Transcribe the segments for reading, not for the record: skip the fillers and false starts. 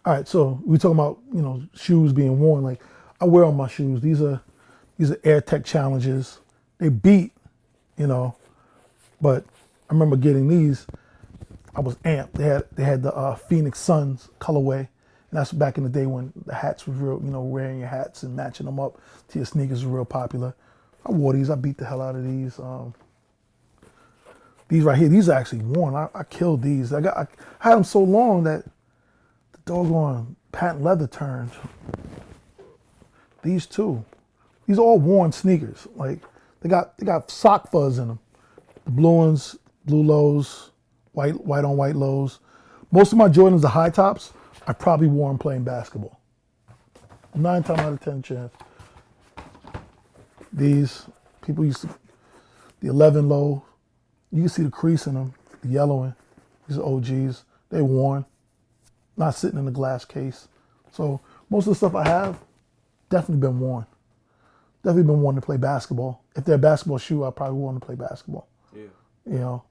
All right, so we talking about shoes being worn. Like I wear on my shoes. These are Air Tech Challenges. They beat, you know, but I remember getting these. I was amped. They had the Phoenix Suns colorway, and that's back in the day when the hats was real. Wearing your hats and matching them up to your sneakers was real popular. I wore these. I beat the hell out of these. These right here. These are actually worn. I killed these. I had them so long that the doggone patent leather turned. These too. These are all worn sneakers. Like they got sock fuzz in them. The blue ones, blue lows, white on white lows. Most of my Jordans, the high tops, I probably wore them playing basketball. 9 times out of 10 chance. These people used to the 11 low. You can see the crease in them, the yellowing. These are OGs. They worn, not sitting in a glass case. So most of the stuff I have definitely been worn. Definitely been worn to play basketball. If they're a basketball shoe, I probably wore them to play basketball. Yeah. You know,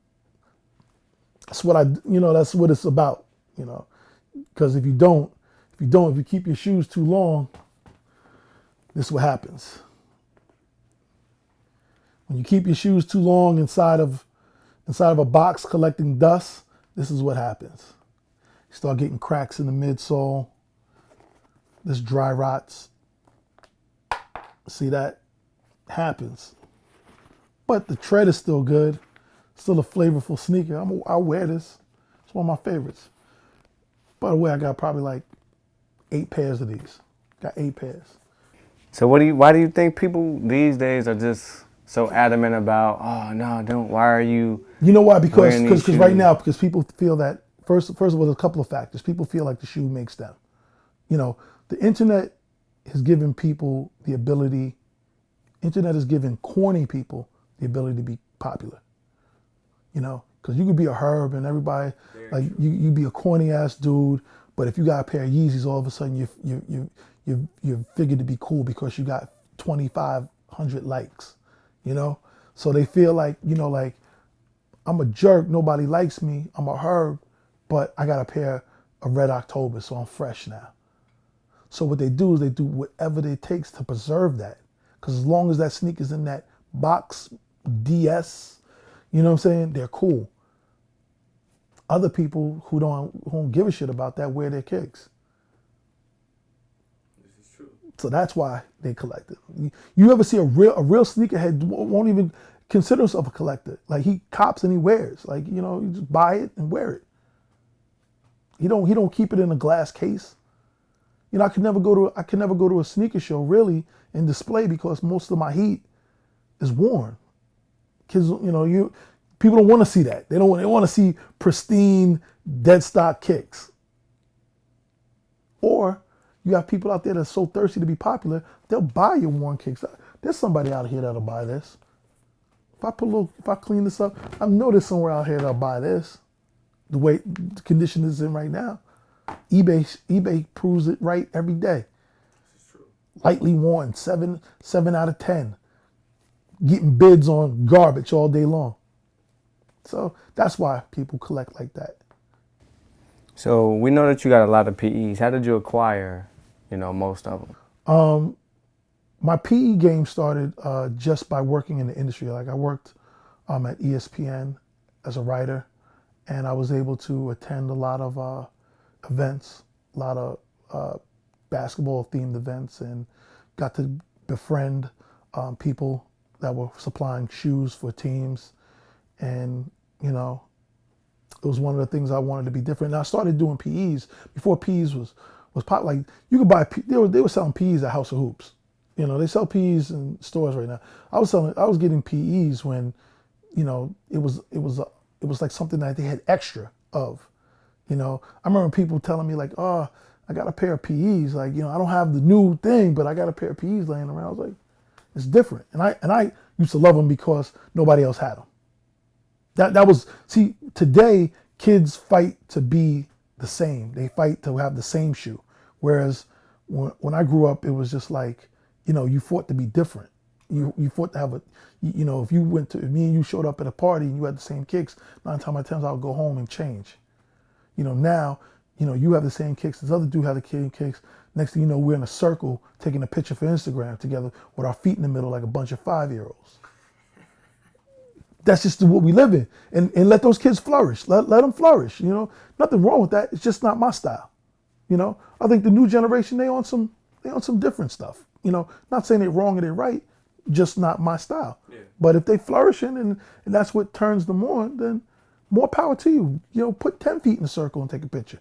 that's what that's what it's about. Because if you keep your shoes too long, this is what happens. When you keep your shoes too long inside of a box collecting dust, this is what happens. You start getting cracks in the midsole. This dry rots. See, that happens. But the tread is still good. Still a flavorful sneaker. I'll wear this. It's one of my favorites. By the way, I got probably like 8 pairs of these. Got 8 pairs. So why do you think people these days are just so adamant about, oh no, don't, why are you You know why? Because wearing these right shoes? now, because people feel that, first of all, there's a couple of factors. People feel like the shoe makes them. The internet has given people the ability, internet has given corny people the ability to be popular. Because you could be a herb and everybody, like you be a corny ass dude, but if you got a pair of Yeezys, all of a sudden you're figured to be cool because you got 2,500 likes. So they feel like like I'm a jerk, nobody likes me, I'm a herb, but I got a pair of Red October, so I'm fresh now. So what they do is they do whatever it takes to preserve that, because as long as that sneaker's in that box DS, you know what I'm saying, they're cool. Other people who don't give a shit about that wear their kicks. This is true. So that's why they collect it. You ever see a real sneakerhead won't even consider himself a collector. Like he cops and he wears. Like you just buy it and wear it. He don't keep it in a glass case. I could never go to a sneaker show really and display because most of my heat is worn. Kids, people don't want to see that. They want to see pristine, dead stock kicks. Or you got people out there that's so thirsty to be popular, they'll buy your worn kicks. There's somebody out here that'll buy this. If I clean this up, I know there's somewhere out here that'll buy this. The way the condition is in right now, eBay proves it right every day. This is true. Lightly worn, 7 out of 10. Getting bids on garbage all day long. So that's why people collect like that. So we know that you got a lot of PEs. How did you acquire, most of them? My PE game started just by working in the industry. Like I worked at ESPN as a writer, and I was able to attend a lot of events, a lot of basketball themed events, and got to befriend people that were supplying shoes for teams. And, it was one of the things I wanted to be different. And I started doing PEs before PEs was pop. Like you could buy, they were selling PEs at House of Hoops. They sell PEs in stores right now. I was getting PEs when, it was like something that they had extra of. I remember people telling me like, oh, I got a pair of PEs. Like, I don't have the new thing, but I got a pair of PEs laying around. I was like, it's different. And I used to love them because nobody else had them. That was, see, today kids fight to be the same. They fight to have the same shoe. Whereas when I grew up, it was just like, you fought to be different. You fought to have if me and you showed up at a party and you had the same kicks, 9 times out of 10 I would go home and change. Now You know, you have the same kicks. This other dude had the same kicks. Next thing you know, we're in a circle taking a picture for Instagram together with our feet in the middle like a bunch of 5-year-olds. That's just what we live in. And let those kids flourish. Let them flourish. You know, nothing wrong with that. It's just not my style. You know, I think the new generation, they on some different stuff. You know, not saying they're wrong or they're right, just not my style. Yeah. But if they flourishing and that's what turns them on, then more power to you. You know, put 10 feet in a circle and take a picture.